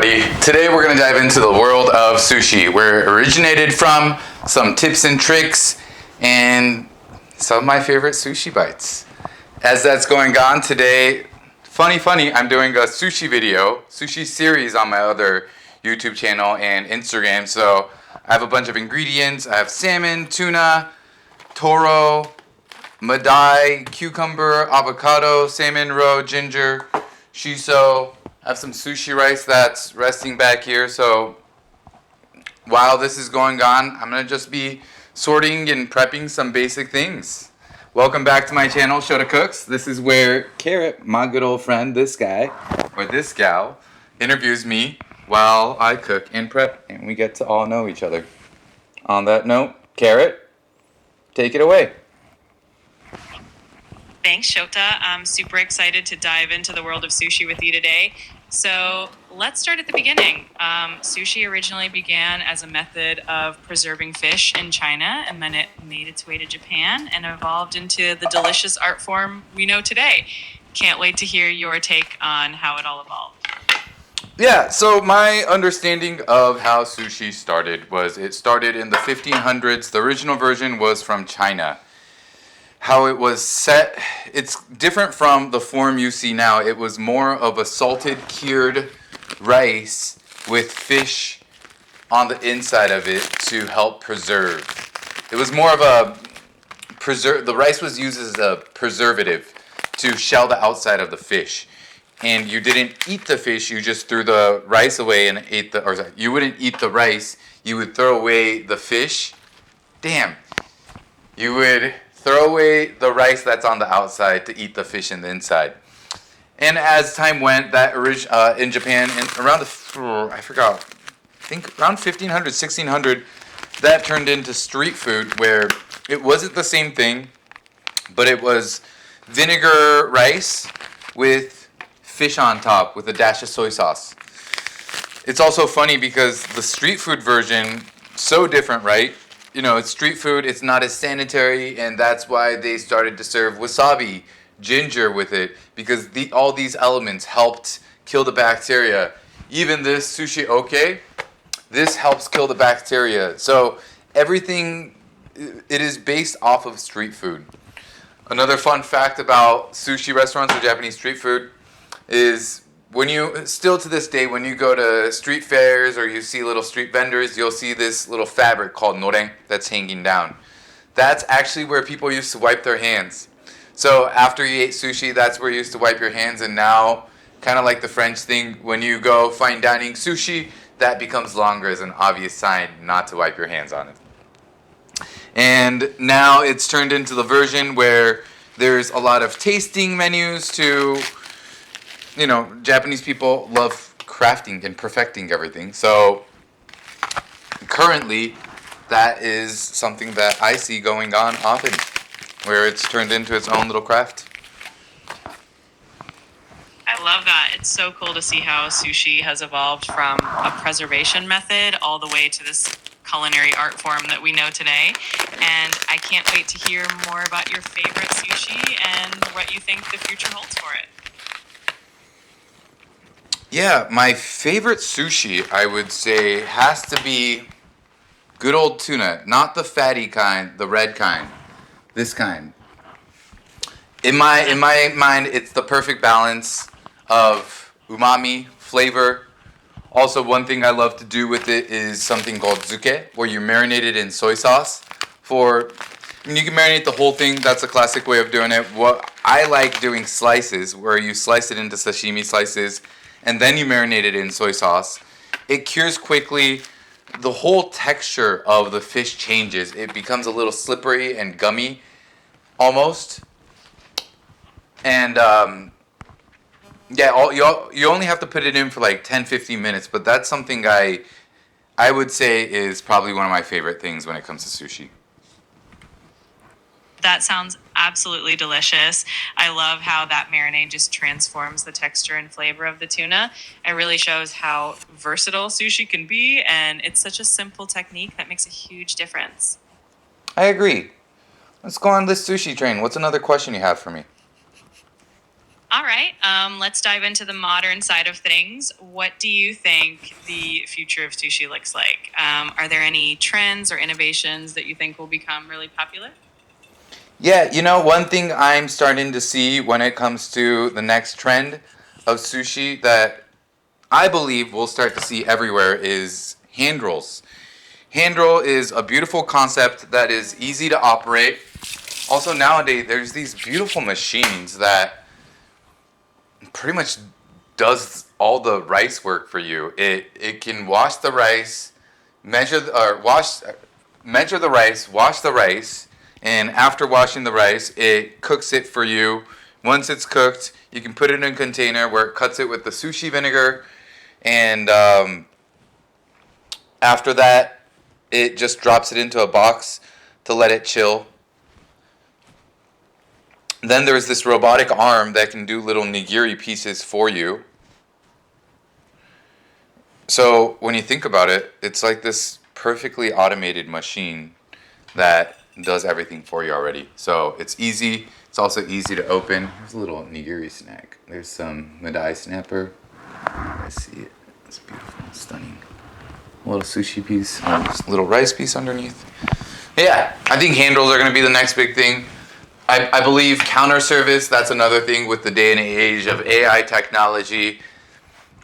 everybody. Today we're going to dive into the world of sushi, where it originated from, some tips and tricks, and some of my favorite sushi bites. As that's going on today, funny, I'm doing a sushi video, sushi series on my other YouTube channel and Instagram. So I have a bunch of ingredients. I have salmon, tuna, toro, madai, cucumber, avocado, salmon roe, ginger, shiso. I have some sushi rice that's resting back here. So while this is going on, I'm going to just be sorting and prepping some basic things. Welcome back to my channel, Shota Cooks. This is where Carrot, my good old friend, this guy, or this gal, interviews me while I cook and prep, and we get to all know each other. On that note, Carrot, take it away. Thanks, Shota. I'm super excited to dive into the world of sushi with you today. So let's start at the beginning. Sushi originally began as a method of preserving fish in China, and then it made its way to Japan and evolved into the delicious art form we know today. Can't wait to hear your take on how it all evolved. Yeah, so my understanding of how sushi started was it started in the 1500s. The original version was from China. How it was set, it's different from the form you see now. It was more of a salted, cured rice with fish on the inside of it to help preserve. It was more of a the rice was used as a preservative to shell the outside of the fish. And you didn't eat the fish, you just threw the rice away and ate you wouldn't eat the rice, you would throw away the fish. You would throw away the rice that's on the outside to eat the fish in the inside. And as time went, that in Japan, around I think around 1500, 1600, that turned into street food where it wasn't the same thing, but it was vinegar rice with fish on top with a dash of soy sauce. It's also funny because the street food version, so different, right? You know, it's street food, it's not as sanitary, and that's why they started to serve wasabi, ginger with it, because all these elements helped kill the bacteria. Even this sushi oke, this helps kill the bacteria. So everything, it is based off of street food. Another fun fact about sushi restaurants or Japanese street food is still to this day, when you go to street fairs or you see little street vendors, you'll see this little fabric called noren that's hanging down. That's actually where people used to wipe their hands. So after you ate sushi, that's where you used to wipe your hands, and now, kind of like the French thing, when you go fine dining sushi, that becomes longer as an obvious sign not to wipe your hands on it. And now it's turned into the version where there's a lot of tasting menus to... You know, Japanese people love crafting and perfecting everything. So currently, that is something that I see going on often, where it's turned into its own little craft. I love that. It's so cool to see how sushi has evolved from a preservation method all the way to this culinary art form that we know today. And I can't wait to hear more about your favorite sushi and what you think the future holds for it. Yeah, my favorite sushi, I would say, has to be good old tuna. Not the fatty kind, the red kind. This kind. In my mind, it's the perfect balance of umami, flavor. Also, one thing I love to do with it is something called zuke, where you marinate it in soy sauce. You can marinate the whole thing. That's a classic way of doing it. What I like doing slices, where you slice it into sashimi slices, and then you marinate it in soy sauce. It cures quickly. The whole texture of the fish changes. It becomes a little slippery and gummy, almost. And you only have to put it in for like 10-15 minutes, but that's something I would say is probably one of my favorite things when it comes to sushi. That sounds absolutely delicious. I love how that marinade just transforms the texture and flavor of the tuna. It really shows how versatile sushi can be, and it's such a simple technique that makes a huge difference. I agree. Let's go on this sushi train. What's another question you have for me? All right, let's dive into the modern side of things. What do you think the future of sushi looks like? Are there any trends or innovations that you think will become really popular? Yeah, one thing I'm starting to see when it comes to the next trend of sushi that I believe we'll start to see everywhere is hand rolls. Hand roll is a beautiful concept that is easy to operate. Also, nowadays, there's these beautiful machines that pretty much does all the rice work for you. It can wash the rice, measure the rice, wash the rice, and after washing the rice, it cooks it for you. Once it's cooked, you can put it in a container where it cuts it with the sushi vinegar, and after that, it just drops it into a box to let it chill. Then there's this robotic arm that can do little nigiri pieces for you. So when you think about it, it's like this perfectly automated machine that does everything for you already. So it's easy. It's also easy to open. There's a little nigiri snack. There's some Madai snapper. I see it. It's beautiful, stunning. A little sushi piece, just a little rice piece underneath. Yeah, I think hand rolls are going to be the next big thing. I believe counter service, that's another thing with the day and age of AI technology.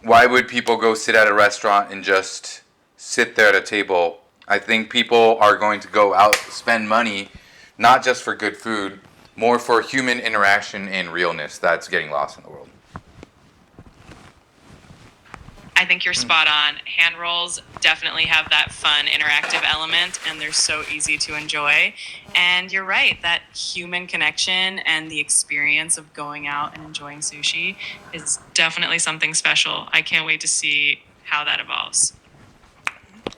Why would people go sit at a restaurant and just sit there at a table? I think people are going to go out, spend money, not just for good food, more for human interaction and realness that's getting lost in the world. I think you're spot on. Hand rolls definitely have that fun, interactive element, and they're so easy to enjoy. And you're right, that human connection and the experience of going out and enjoying sushi is definitely something special. I can't wait to see how that evolves.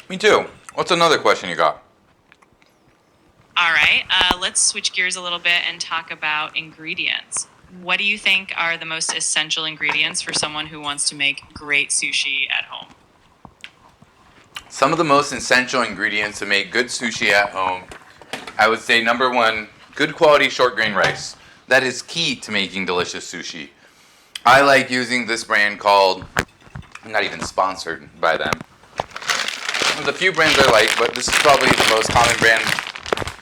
Me too. What's another question you got? All right, let's switch gears a little bit and talk about ingredients. What do you think are the most essential ingredients for someone who wants to make great sushi at home? Some of the most essential ingredients to make good sushi at home, I would say number one, good quality short grain rice. That is key to making delicious sushi. I like using this brand called, I'm not even sponsored by them. There's a few brands I like, but this is probably the most common brand.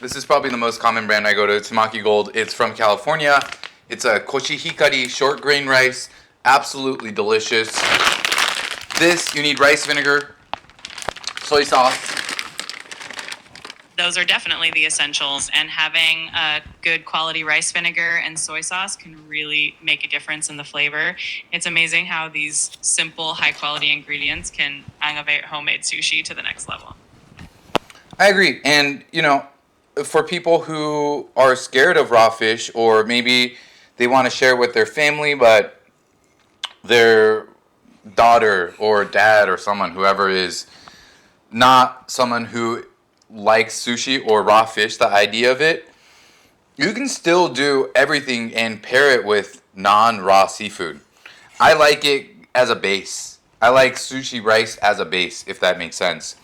This is probably the most common brand I go to. It's Tamaki Gold. It's from California. It's a koshihikari short grain rice. Absolutely delicious. This, you need rice vinegar, soy sauce. Those are definitely the essentials, and having a good quality rice vinegar and soy sauce can really make a difference in the flavor. It's amazing how these simple, high quality ingredients can elevate homemade sushi to the next level. I agree. And, for people who are scared of raw fish, or maybe they want to share with their family, but their daughter or dad or someone, whoever is not someone who likes sushi or raw fish, the idea of it, you can still do everything and pair it with non-raw seafood. I like it as a base. I like sushi rice as a base, if that makes sense.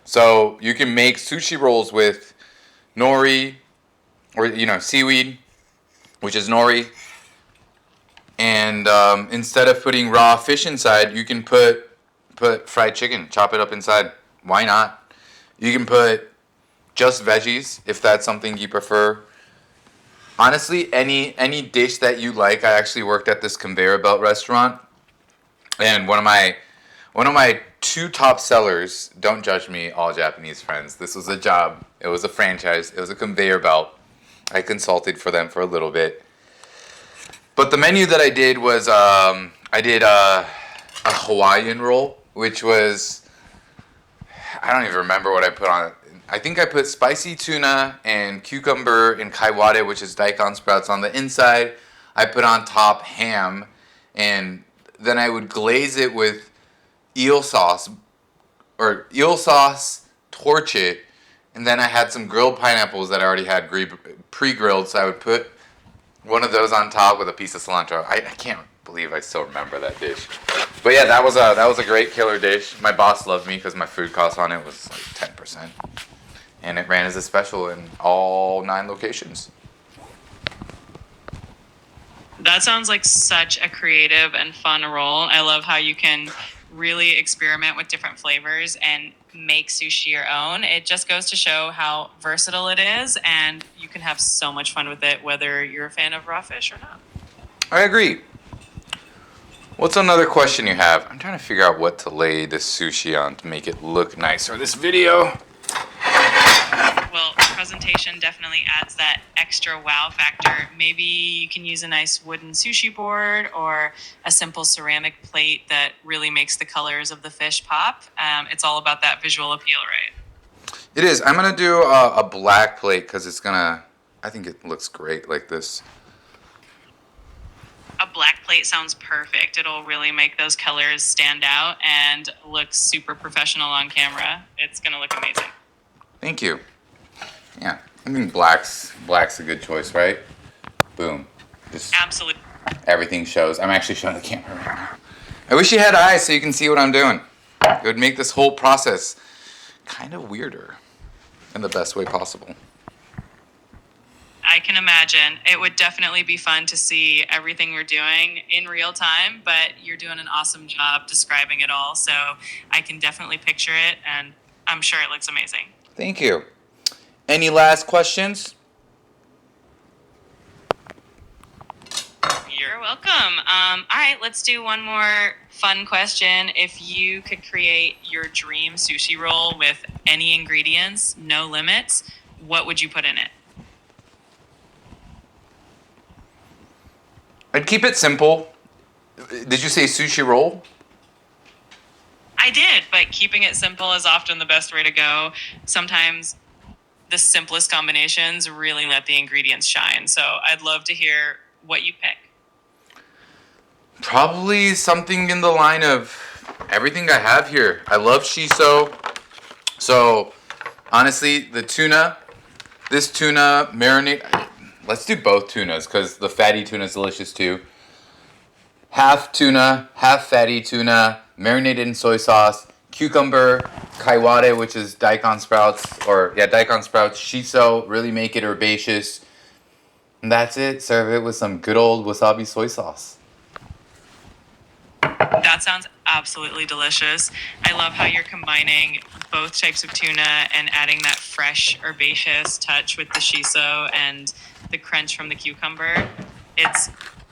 So you can make sushi rolls with nori, or seaweed, which is nori, and instead of putting raw fish inside, you can put fried chicken, chop it up inside. Why not? You can put just veggies if that's something you prefer. Honestly, any dish that you like. I actually worked at this conveyor belt restaurant, and one of my two top sellers, don't judge me, all Japanese friends, this was a job. It was a franchise. It was a conveyor belt. I consulted for them for a little bit. But the menu that I did was, I did a Hawaiian roll, which was, I don't even remember what I put on it. I think I put spicy tuna and cucumber and kaiwade, which is daikon sprouts, on the inside. I put on top ham, and then I would glaze it with eel sauce, torch it, and then I had some grilled pineapples that I already had pre-grilled, so I would put one of those on top with a piece of cilantro. I can't believe I still remember that dish. But yeah, that was a great killer dish. My boss loved me because my food cost on it was like 10%. And it ran as a special in all 9 locations. That sounds like such a creative and fun role. I love how you can really experiment with different flavors and make sushi your own. It just goes to show how versatile it is, and you can have so much fun with it, whether you're a fan of raw fish or not. I agree. What's another question you have? I'm trying to figure out what to lay this sushi on to make it look nice for this video. Well, presentation definitely adds that extra wow factor. Maybe you can use a nice wooden sushi board or a simple ceramic plate that really makes the colors of the fish pop. It's all about that visual appeal, right? It is. I'm going to do a black plate because I think it looks great like this. A black plate sounds perfect. It'll really make those colors stand out and look super professional on camera. It's going to look amazing. Thank you. Yeah, I think black's a good choice, right? Boom. Just Absolutely. everything shows. I'm actually showing the camera right now. I wish you had eyes so you can see what I'm doing. It would make this whole process kind of weirder in the best way possible. I can imagine. It would definitely be fun to see everything we're doing in real time, but you're doing an awesome job describing it all, so I can definitely picture it, and I'm sure it looks amazing. Thank you. Any last questions? You're welcome. All right, let's do one more fun question. If you could create your dream sushi roll with any ingredients, no limits, what would you put in it? I'd keep it simple. Did you say sushi roll? I did, but keeping it simple is often the best way to go. Sometimes the simplest combinations really let the ingredients shine. So I'd love to hear what you pick. Probably something in the line of everything I have here. I love shiso. So, honestly, this tuna marinade. Let's do both tunas because the fatty tuna is delicious too. Half tuna, half fatty tuna, marinated in soy sauce, cucumber, kaiwade, which is daikon sprouts, shiso, really make it herbaceous. And that's it. Serve it with some good old wasabi soy sauce. That sounds absolutely delicious. I love how you're combining both types of tuna and adding that fresh herbaceous touch with the shiso and the crunch from the cucumber. It's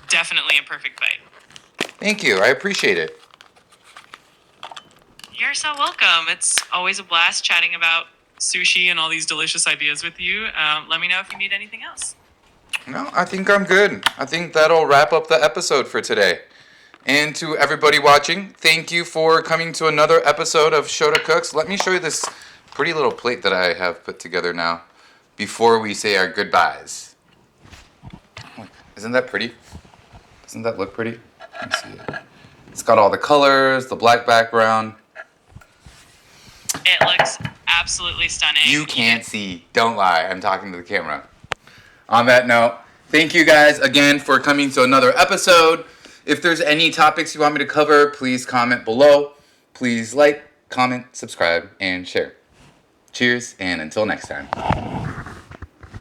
definitely a perfect bite. Thank you. I appreciate it. You're so welcome. It's always a blast chatting about sushi and all these delicious ideas with you. Let me know if you need anything else. No, I think I'm good. I think that'll wrap up the episode for today. And to everybody watching, thank you for coming to another episode of Shota Cooks. Let me show you this pretty little plate that I have put together now before we say our goodbyes. Isn't that pretty? Doesn't that look pretty? Let me see it. It's got all the colors, the black background. It looks absolutely stunning. You can't see. Don't lie. I'm talking to the camera. On that note, thank you guys again for coming to another episode. If there's any topics you want me to cover, please comment below. Please like, comment, subscribe, and share. Cheers, and until next time.